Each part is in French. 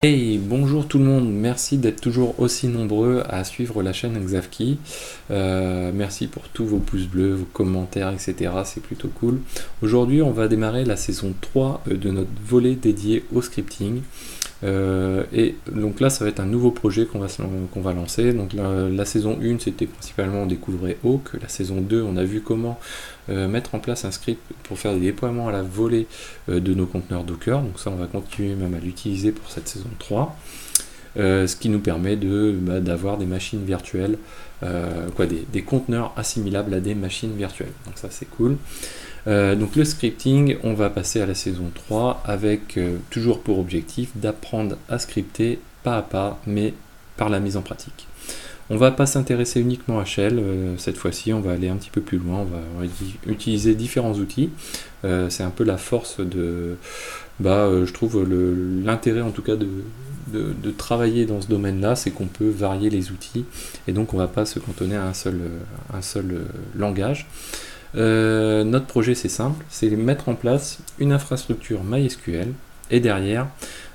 Hey, bonjour tout le monde, merci d'être toujours aussi nombreux à suivre la chaîne Xavki. Merci pour tous vos pouces bleus, vos commentaires, etc. C'est plutôt cool. Aujourd'hui, on va démarrer la saison 3 de notre volet dédié au scripting. Et donc là, ça va être un nouveau projet qu'on va lancer. Donc la saison 1, c'était principalement on découvrait Hawk. La saison 2, on a vu comment mettre en place un script pour faire des déploiements à la volée de nos conteneurs Docker. Donc ça, on va continuer même à l'utiliser pour cette saison 3. Ce qui nous permet d'avoir des machines virtuelles, des conteneurs assimilables à des machines virtuelles. Donc ça, c'est cool. Donc le scripting, on va passer à la saison 3 avec toujours pour objectif d'apprendre à scripter pas à pas, mais par la mise en pratique. On va pas s'intéresser uniquement à Shell, cette fois-ci on va aller un petit peu plus loin, on va utiliser différents outils. C'est un peu la force de, je trouve l'intérêt en tout cas de travailler dans ce domaine-là, c'est qu'on peut varier les outils, et donc on va pas se cantonner à un seul langage. Notre projet c'est simple, c'est mettre en place une infrastructure MySQL et derrière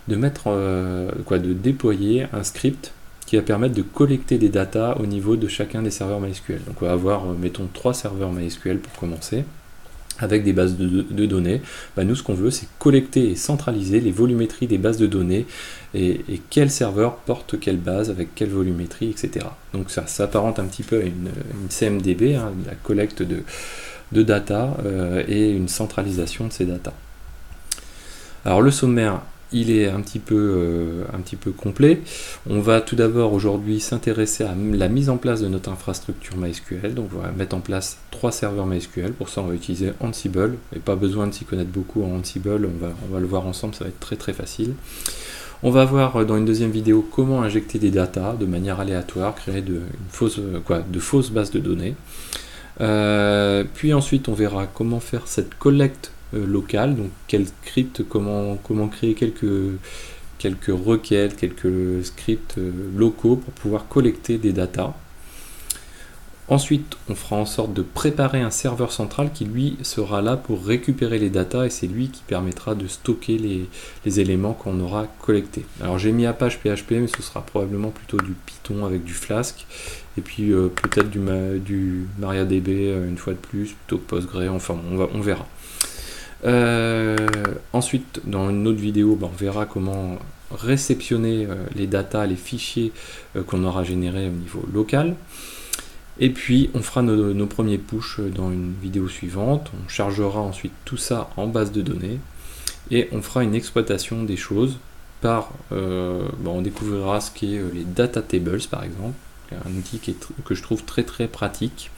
de déployer un script qui va permettre de collecter des datas au niveau de chacun des serveurs MySQL. Donc on va avoir mettons 3 serveurs MySQL pour commencer avec des bases de données. Nous, ce qu'on veut, c'est collecter et centraliser les volumétries des bases de données et quel serveur porte quelle base avec quelle volumétrie, etc. Donc ça s'apparente un petit peu à une CMDB, la collecte de data et une centralisation de ces data. Alors le sommaire, il est un petit peu complet. On va tout d'abord aujourd'hui s'intéresser à la mise en place de notre infrastructure MySQL. Donc on va mettre en place 3 serveurs MySQL. Pour ça on va utiliser Ansible. Et pas besoin de s'y connaître beaucoup en Ansible, on va le voir ensemble, ça va être très très facile. On va voir dans une deuxième vidéo comment injecter des datas de manière aléatoire, créer de fausses bases de données. Puis ensuite on verra comment faire cette collecte locale, donc quel script, comment créer quelques requêtes, quelques scripts locaux pour pouvoir collecter des datas. Ensuite, on fera en sorte de préparer un serveur central qui lui sera là pour récupérer les datas et c'est lui qui permettra de stocker les éléments qu'on aura collectés. Alors j'ai mis Apache PHP, mais ce sera probablement plutôt du Python avec du Flask et puis peut-être du MariaDB une fois de plus plutôt que Postgre, enfin on verra. Ensuite, dans une autre vidéo, on verra comment réceptionner les datas, les fichiers qu'on aura générés au niveau local. Et puis, on fera nos premiers push dans une vidéo suivante. On chargera ensuite tout ça en base de données et on fera une exploitation des choses on découvrira ce qu'est les data tables par exemple, un outil que je trouve très très pratique.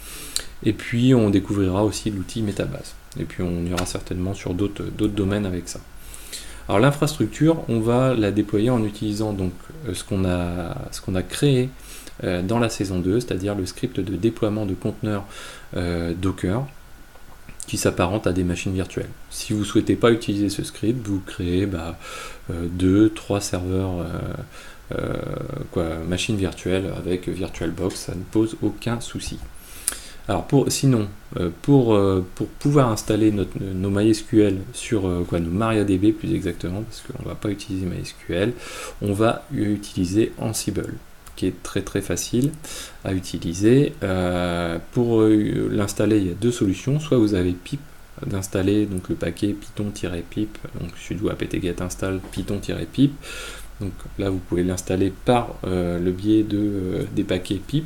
Et puis on découvrira aussi l'outil Metabase. Et puis on ira certainement sur d'autres domaines avec ça. Alors l'infrastructure, on va la déployer en utilisant donc ce qu'on a créé dans la saison 2, c'est-à-dire le script de déploiement de conteneurs Docker qui s'apparente à des machines virtuelles. Si vous ne souhaitez pas utiliser ce script, vous créez 2-3 serveurs machines virtuelles avec VirtualBox, ça ne pose aucun souci. Alors pour pouvoir installer nos MySQL sur nos MariaDB plus exactement, parce qu'on ne va pas utiliser MySQL, on va utiliser Ansible, qui est très très facile à utiliser. Pour l'installer, il y a 2 solutions. Soit vous avez pip d'installer donc le paquet python-pip, donc sudo apt-get install python-pip. Donc là vous pouvez l'installer par le biais des paquets pip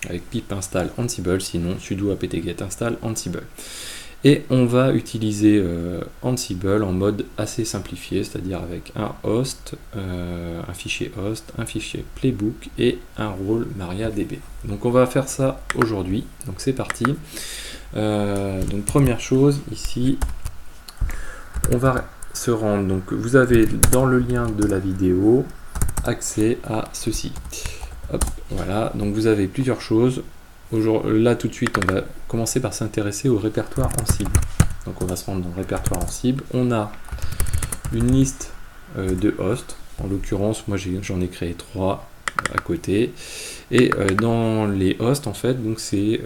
avec pip install Ansible, sinon sudo apt-get install Ansible. Et on va utiliser Ansible en mode assez simplifié, c'est-à-dire avec un host, un fichier host, un fichier playbook et un rôle MariaDB. Donc on va faire ça aujourd'hui, donc c'est parti. Donc première chose ici, on va se rendre, donc vous avez dans le lien de la vidéo accès à ceci. Hop, voilà, donc vous avez plusieurs choses. Là tout de suite on va commencer par s'intéresser au répertoire Ansible. Donc on va se rendre dans le répertoire Ansible. On a une liste de hosts. En l'occurrence moi j'en ai créé 3 à côté. Et dans les hosts en fait, donc c'est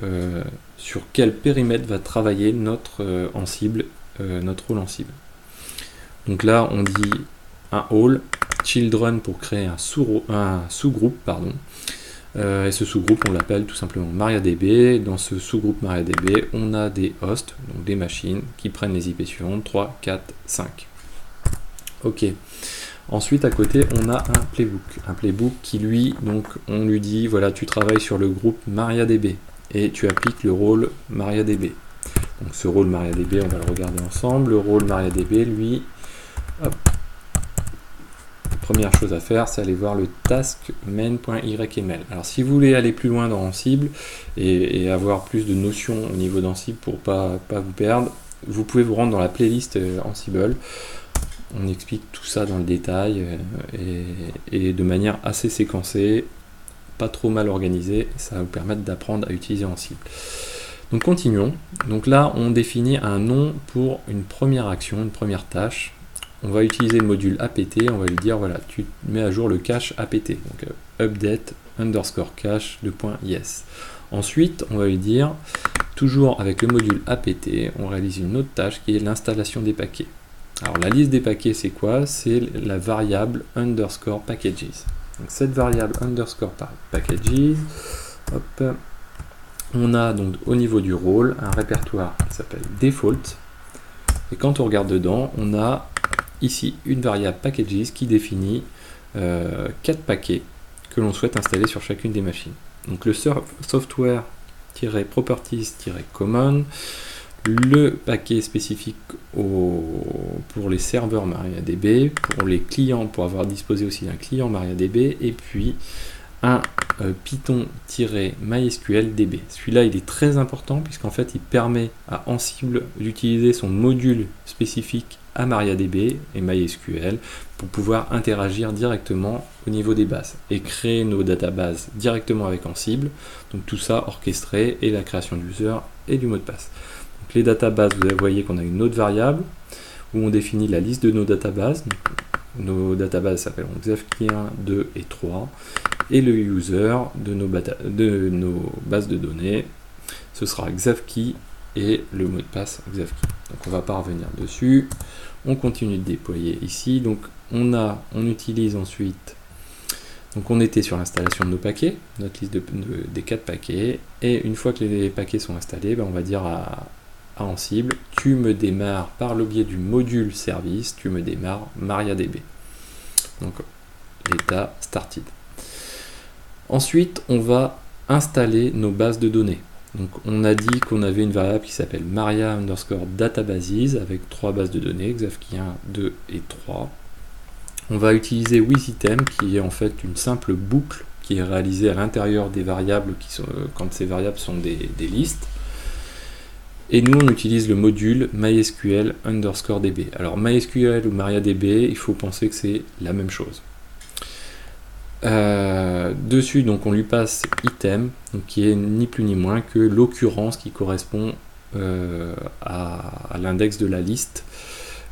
sur quel périmètre va travailler notre Ansible, notre rôle Ansible. Donc là on dit un rôle children pour créer un sous-groupe, pardon. Et ce sous-groupe, on l'appelle tout simplement MariaDB. Dans ce sous-groupe MariaDB, on a des hosts, donc des machines, qui prennent les IP suivantes, 3, 4, 5. Ok. Ensuite, à côté, on a un playbook. Un playbook qui, lui, donc, on lui dit, voilà, tu travailles sur le groupe MariaDB et tu appliques le rôle MariaDB. Donc, ce rôle MariaDB, on va le regarder ensemble. Le rôle MariaDB, lui, hop. Première chose à faire, c'est aller voir le task main.yml. Alors si vous voulez aller plus loin dans Ansible et avoir plus de notions au niveau d'Ansible pour pas vous perdre, vous pouvez vous rendre dans la playlist Ansible. On explique tout ça dans le détail et de manière assez séquencée, pas trop mal organisée. Ça va vous permettre d'apprendre à utiliser Ansible. Donc continuons. Donc là, on définit un nom pour une première action, une première tâche. On va utiliser le module apt, on va lui dire voilà, tu mets à jour le cache apt, donc update underscore cache de .yes. Ensuite, on va lui dire, toujours avec le module apt, on réalise une autre tâche qui est l'installation des paquets. Alors la liste des paquets, c'est quoi? C'est la variable underscore packages. Donc cette variable underscore packages, hop, on a donc au niveau du rôle un répertoire qui s'appelle default. Et quand on regarde dedans, on a ici une variable packages qui définit 4 paquets que l'on souhaite installer sur chacune des machines. Donc le software-properties-common, le paquet spécifique pour les serveurs MariaDB, pour les clients, pour avoir disposé aussi d'un client MariaDB, et puis un Python-MySQL-DB. Celui-là, il est très important puisqu'en fait, il permet à Ansible d'utiliser son module spécifique à MariaDB et MySQL pour pouvoir interagir directement au niveau des bases et créer nos databases directement avec Ansible. Donc tout ça orchestré et la création d'user et du mot de passe. Donc les databases, vous voyez qu'on a une autre variable où on définit la liste de nos databases. Donc, nos databases s'appellent Xavki 1, 2 et 3. Et le user de nos bases de données, ce sera Xavki et le mot de passe Xavki. Donc on ne va pas revenir dessus. On continue de déployer ici. Donc on utilise ensuite. Donc on était sur l'installation de nos paquets, notre liste des 4 paquets. Et une fois que les paquets sont installés, on va dire à Ansible, tu me démarres par le biais du module service, tu me démarres MariaDB. Donc l'état started. Ensuite, on va installer nos bases de données. Donc, on a dit qu'on avait une variable qui s'appelle Maria underscore databases avec 3 bases de données, Xavki 1, 2 et 3. On va utiliser withitem qui est en fait une simple boucle qui est réalisée à l'intérieur des variables quand ces variables sont des listes. Et nous, on utilise le module MySQL underscore DB. Alors, MySQL ou MariaDB, il faut penser que c'est la même chose. Dessus, donc on lui passe item, donc qui est ni plus ni moins que l'occurrence qui correspond à l'index de la liste.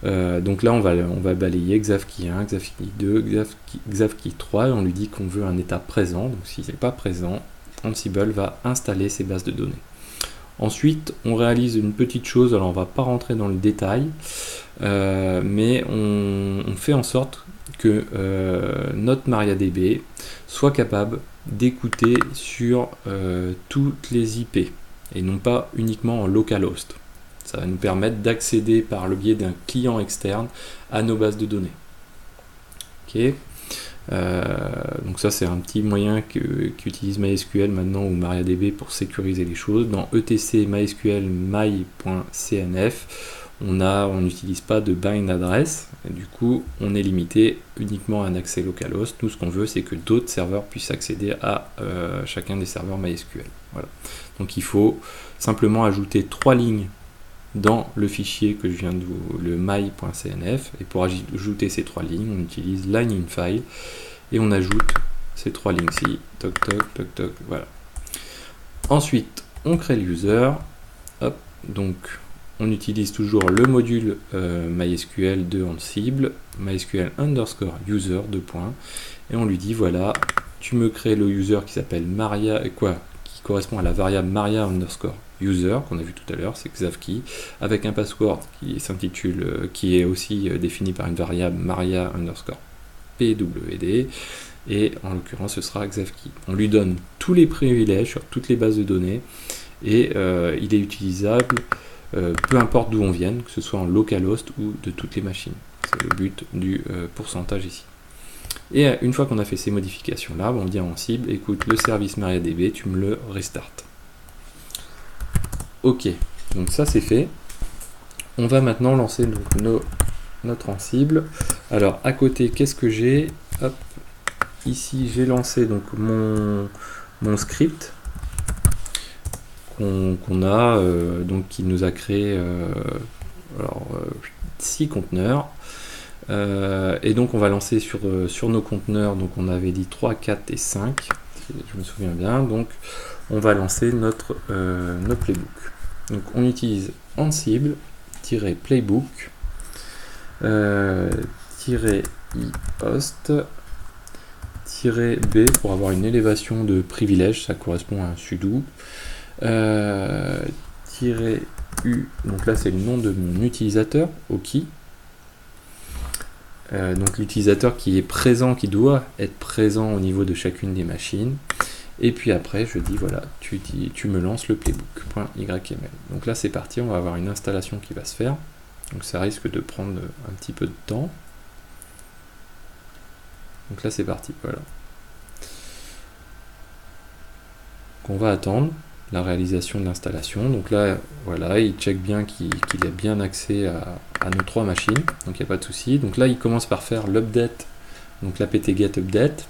Donc là, on va balayer Xavki 1, Xavki 2, Xavki 3, et on lui dit qu'on veut un état présent. Donc si c'est pas présent, Ansible va installer ces bases de données. Ensuite, on réalise une petite chose, alors on va pas rentrer dans le détail, mais on fait en sorte que notre MariaDB soit capable d'écouter sur toutes les IP et non pas uniquement en localhost. Ça va nous permettre d'accéder par le biais d'un client externe à nos bases de données. Ok. Donc ça c'est un petit moyen qu'utilise MySQL maintenant ou MariaDB pour sécuriser les choses. Dans etc mysql my.cnf, on n'utilise pas de bind address, et du coup on est limité uniquement à un accès localhost. Nous ce qu'on veut c'est que d'autres serveurs puissent accéder à chacun des serveurs MySQL. Voilà. Donc il faut simplement ajouter 3 lignes dans le fichier que je viens de vous, le my.cnf, et pour ajouter ces 3 lignes, on utilise line in file, et on ajoute ces 3 lignes-ci, toc toc toc toc, voilà. Ensuite, on crée le user, hop, donc on utilise toujours le module MySQL de Ansible, MySQL underscore user, et on lui dit voilà, tu me crées le user qui s'appelle Maria, qui correspond à la variable Maria underscore user qu'on a vu tout à l'heure, c'est Xavki, avec un password qui est aussi défini par une variable Maria underscore PWD, et en l'occurrence ce sera Xavki. On lui donne tous les privilèges sur toutes les bases de données, et il est utilisable peu importe d'où on vienne, que ce soit en localhost ou de toutes les machines. C'est le but du pourcentage ici. Et une fois qu'on a fait ces modifications là, on dit en cible, écoute, le service MariaDB, tu me le restart. Ok, donc ça c'est fait. On va maintenant lancer donc notre Ansible. Alors à côté, qu'est-ce que j'ai? Hop, ici j'ai lancé donc mon script qu'on a, donc qui nous a créé 6 conteneurs. Et donc on va lancer sur nos conteneurs, donc on avait dit 3, 4 et 5, si je me souviens bien. Donc on va lancer notre playbook. Donc on utilise Ansible-playbook -i-host -b pour avoir une élévation de privilège, ça correspond à un sudo. -u, donc là c'est le nom de mon utilisateur, Oki. Donc l'utilisateur qui est présent, qui doit être présent au niveau de chacune des machines. Et puis après je dis voilà, tu me lances le playbook.yml. Donc là c'est parti, on va avoir une installation qui va se faire. Donc ça risque de prendre un petit peu de temps. Donc là c'est parti, voilà. Donc on va attendre la réalisation de l'installation. Donc là, voilà, il check bien qu'il a bien accès à nos 3 machines, donc il n'y a pas de souci. Donc là, il commence par faire l'update, donc l'apt-get update,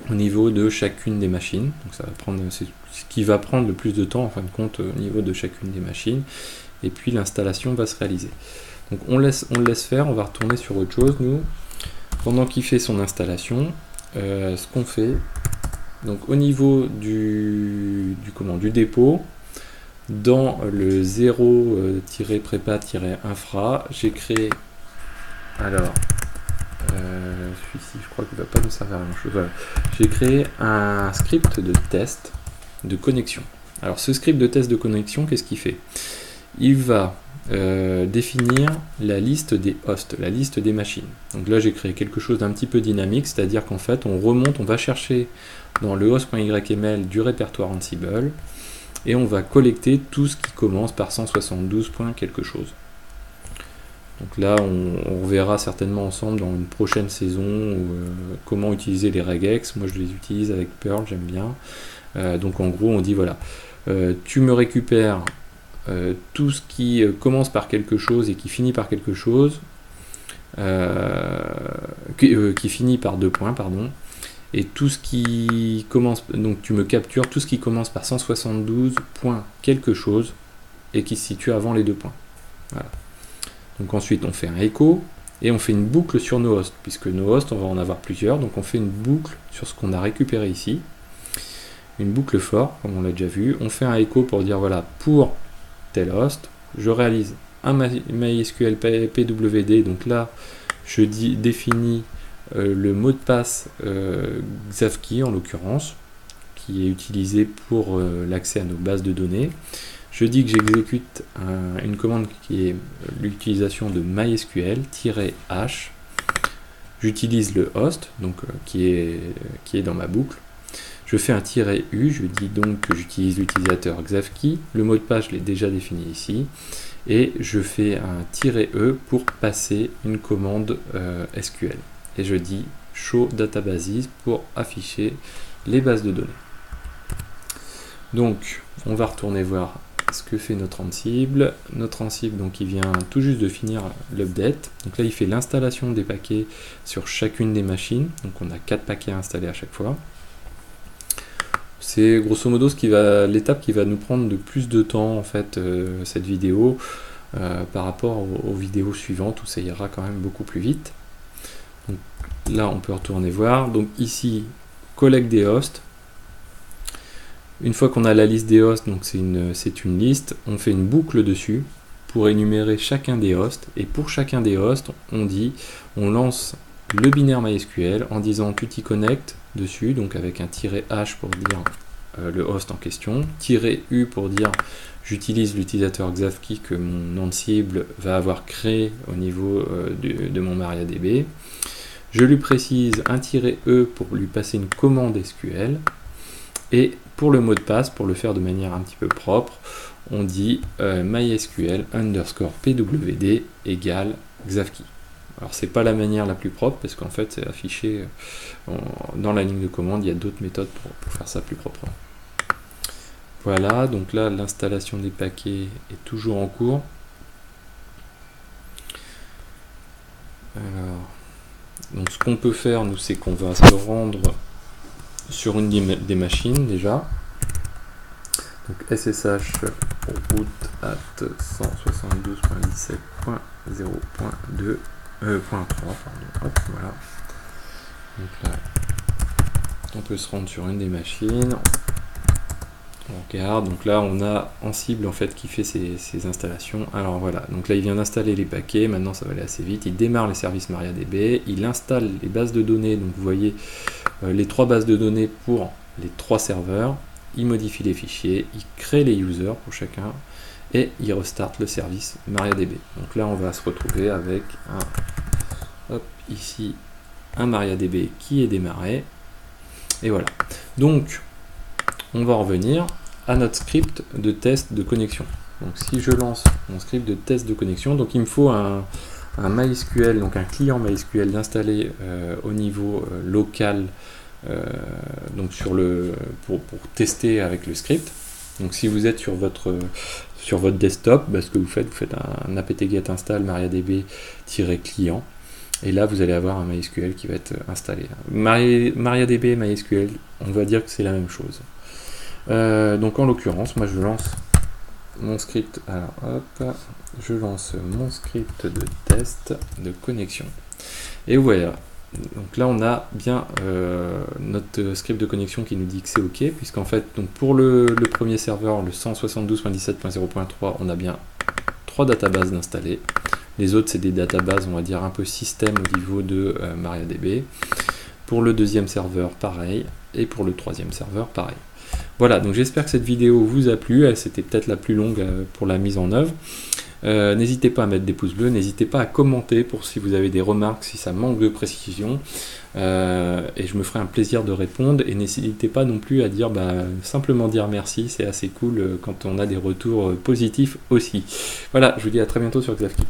au niveau de chacune des machines. Donc ça va prendre, c'est ce qui va prendre le plus de temps en fin de compte au niveau de chacune des machines. Et puis l'installation va se réaliser. Donc on le laisse faire, on va retourner sur autre chose, nous. Pendant qu'il fait son installation, ce qu'on fait, donc au niveau du dépôt, dans le 0-prépa-infra, j'ai créé, alors, celui-ci je crois qu'il ne va pas nous servir à grand chose, voilà. J'ai créé un script de test de connexion. Alors ce script de test de connexion, qu'est-ce qu'il fait? Il va définir la liste des hosts, la liste des machines. Donc là j'ai créé quelque chose d'un petit peu dynamique, c'est-à-dire qu'en fait on remonte, on va chercher dans le host.yml du répertoire Ansible et on va collecter tout ce qui commence par 172 quelque chose. Donc là on verra certainement ensemble dans une prochaine saison comment utiliser les regex. Moi je les utilise avec Perl, j'aime bien. Donc en gros on dit voilà, tu me récupères tout ce qui commence par quelque chose et qui finit par quelque chose, qui finit par 2 points, pardon, et tout ce qui commence, donc tu me captures tout ce qui commence par 172 points quelque chose et qui se situe avant les 2 points. Voilà. Donc ensuite on fait un echo et on fait une boucle sur nos hosts, puisque nos hosts on va en avoir plusieurs, donc on fait une boucle sur ce qu'on a récupéré ici, une boucle for, comme on l'a déjà vu. On fait un echo pour dire voilà, pour tel host, je réalise un MySQL PWD, donc là je définis le mot de passe Xavki en l'occurrence, qui est utilisé pour l'accès à nos bases de données. Je dis que j'exécute une commande qui est l'utilisation de MySQL-h. J'utilise le host, donc qui est dans ma boucle. Je fais un "-u", je dis donc que j'utilise l'utilisateur Xavki. Le mot de passe, je l'ai déjà défini ici. Et je fais un "-e" pour passer une commande SQL. Et je dis show databases pour afficher les bases de données. Donc, on va retourner voir ce que fait notre Ansible. Notre Ansible, donc, il vient tout juste de finir l'update. Donc là, il fait l'installation des paquets sur chacune des machines. Donc, on a 4 paquets à installer à chaque fois. C'est grosso modo l'étape qui va nous prendre le plus de temps, en fait, cette vidéo, par rapport aux vidéos suivantes où ça ira quand même beaucoup plus vite. Donc, là, on peut retourner voir. Donc ici, collecte des hosts. Une fois qu'on a la liste des hosts, donc c'est une liste, on fait une boucle dessus pour énumérer chacun des hosts. Et pour chacun des hosts, on lance le binaire MySQL en disant tu t'y connectes dessus, donc avec un "-h pour dire le host en question, "-u pour dire j'utilise l'utilisateur Xavki que mon Ansible va avoir créé au niveau de mon MariaDB. Je lui précise un "-e" pour lui passer une commande SQL. Et pour le mot de passe, pour le faire de manière un petit peu propre, on dit mysql_pwd égale Xavkey. Alors c'est pas la manière la plus propre parce qu'en fait c'est affiché dans la ligne de commande, il y a d'autres méthodes pour faire ça plus proprement. Voilà, donc là l'installation des paquets est toujours en cours. Alors, donc ce qu'on peut faire, nous, c'est qu'on va se rendre sur une des machines déjà. Donc SSH root at 172.17.0.2 .3, hop, voilà. Donc là, on peut se rendre sur une des machines. On regarde, donc là on a Ansible en fait qui fait ces installations. Alors voilà, donc là il vient d'installer les paquets, maintenant ça va aller assez vite. Il démarre les services MariaDB, il installe les bases de données, donc vous voyez les 3 bases de données pour les 3 serveurs. Il modifie les fichiers, il crée les users pour chacun et il restart le service MariaDB. Donc là on va se retrouver avec ici un MariaDB qui est démarré et voilà. Donc on va revenir à notre script de test de connexion. Donc si je lance mon script de test de connexion, donc il me faut un MySQL, donc un client MySQL d'installer au niveau local, donc pour tester avec le script. Donc si vous êtes sur votre desktop, ce que vous faites un apt-get install mariadb-client et là vous allez avoir un MySQL qui va être installé. MariaDB et MySQL, on va dire que c'est la même chose. Donc en l'occurrence, moi je lance mon script. Alors hop, je lance mon script de test de connexion. Et voilà. Donc là on a bien notre script de connexion qui nous dit que c'est OK, puisqu'en fait donc pour le premier serveur, le 172.17.0.3, on a bien 3 databases d'installer. Les autres c'est des databases, on va dire un peu système au niveau de MariaDB. Pour le deuxième serveur pareil, et pour le troisième serveur pareil. Voilà, donc j'espère que cette vidéo vous a plu, c'était peut-être la plus longue pour la mise en œuvre. N'hésitez pas à mettre des pouces bleus, n'hésitez pas à commenter pour si vous avez des remarques, si ça manque de précision, et je me ferai un plaisir de répondre, et n'hésitez pas non plus à dire, simplement dire merci, c'est assez cool quand on a des retours positifs aussi. Voilà, je vous dis à très bientôt sur Xavkey.